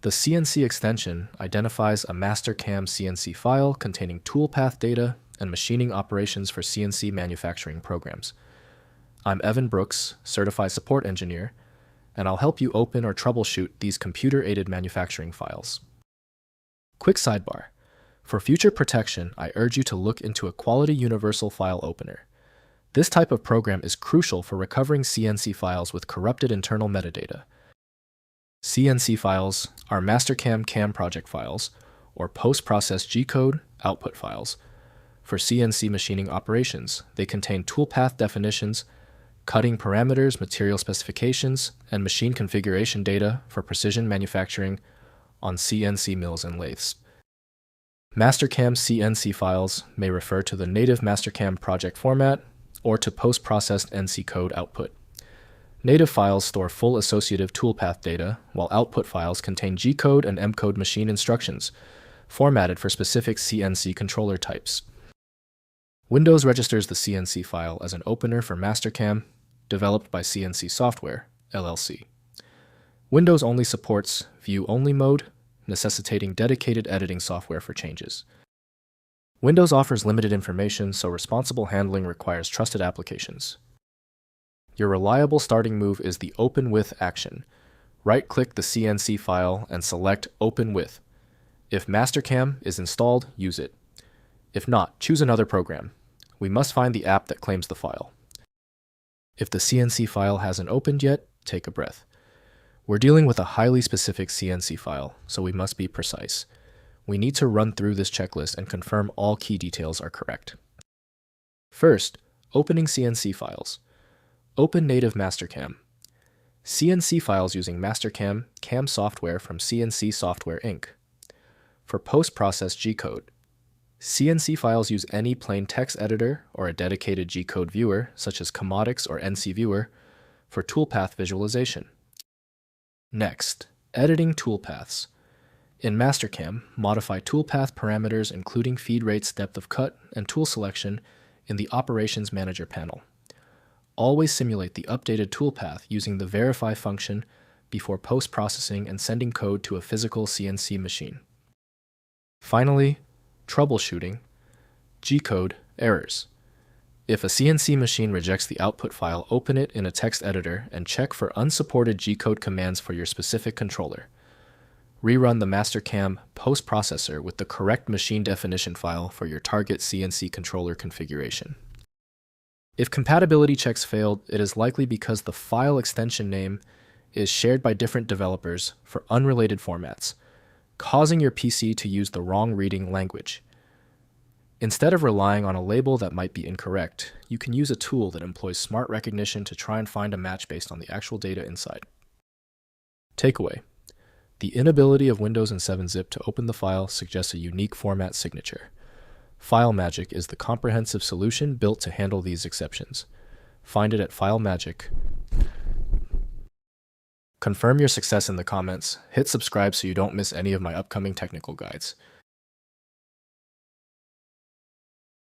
The CNC extension identifies a Mastercam CNC file containing toolpath data and machining operations for CNC manufacturing programs. I'm Evan Brooks, Certified Support Engineer, and I'll help you open or troubleshoot these computer-aided manufacturing files. Quick sidebar. For future protection, I urge you to look into a Quality Universal File Opener. This type of program is crucial for recovering CNC files with corrupted internal metadata. CNC files are Mastercam CAM project files, or post-process G-code output files. For CNC machining operations, they contain toolpath definitions, cutting parameters, material specifications, and machine configuration data for precision manufacturing on CNC mills and lathes. Mastercam CNC files may refer to the native Mastercam project format or to post-processed NC code output. Native files store full associative toolpath data, while output files contain G-code and M-code machine instructions, formatted for specific CNC controller types. Windows registers the CNC file as an opener for Mastercam, developed by CNC Software, LLC. Windows only supports view-only mode, necessitating dedicated editing software for changes. Windows offers limited information, so responsible handling requires trusted applications. Your reliable starting move is the Open With action. Right-click the CNC file and select Open With. If Mastercam is installed, use it. If not, choose another program. We must find the app that claims the file. If the CNC file hasn't opened yet, take a breath. We're dealing with a highly specific CNC file, so we must be precise. We need to run through this checklist and confirm all key details are correct. First, opening CNC files. Open native Mastercam. CNC files using Mastercam CAM software from CNC Software Inc. For post-process G-code, CNC files use any plain text editor or a dedicated G-code viewer, such as CAMotics or NC Viewer, for toolpath visualization. Next, editing toolpaths. In Mastercam, modify toolpath parameters including feed rates, depth of cut, and tool selection in the Operations Manager panel. Always simulate the updated toolpath using the verify function before post-processing and sending code to a physical CNC machine. Finally, troubleshooting. G-code errors. If a CNC machine rejects the output file, open it in a text editor and check for unsupported G-code commands for your specific controller. Rerun the Mastercam post-processor with the correct machine definition file for your target CNC controller configuration. If compatibility checks failed, it is likely because the file extension name is shared by different developers for unrelated formats, causing your PC to use the wrong reading language. Instead of relying on a label that might be incorrect, you can use a tool that employs smart recognition to try and find a match based on the actual data inside. Takeaway. The inability of Windows and 7-zip to open the file suggests a unique format signature. FileMagick is the comprehensive solution built to handle these exceptions. Find it at FileMagick. Confirm your success in the comments. Hit subscribe so you don't miss any of my upcoming technical guides.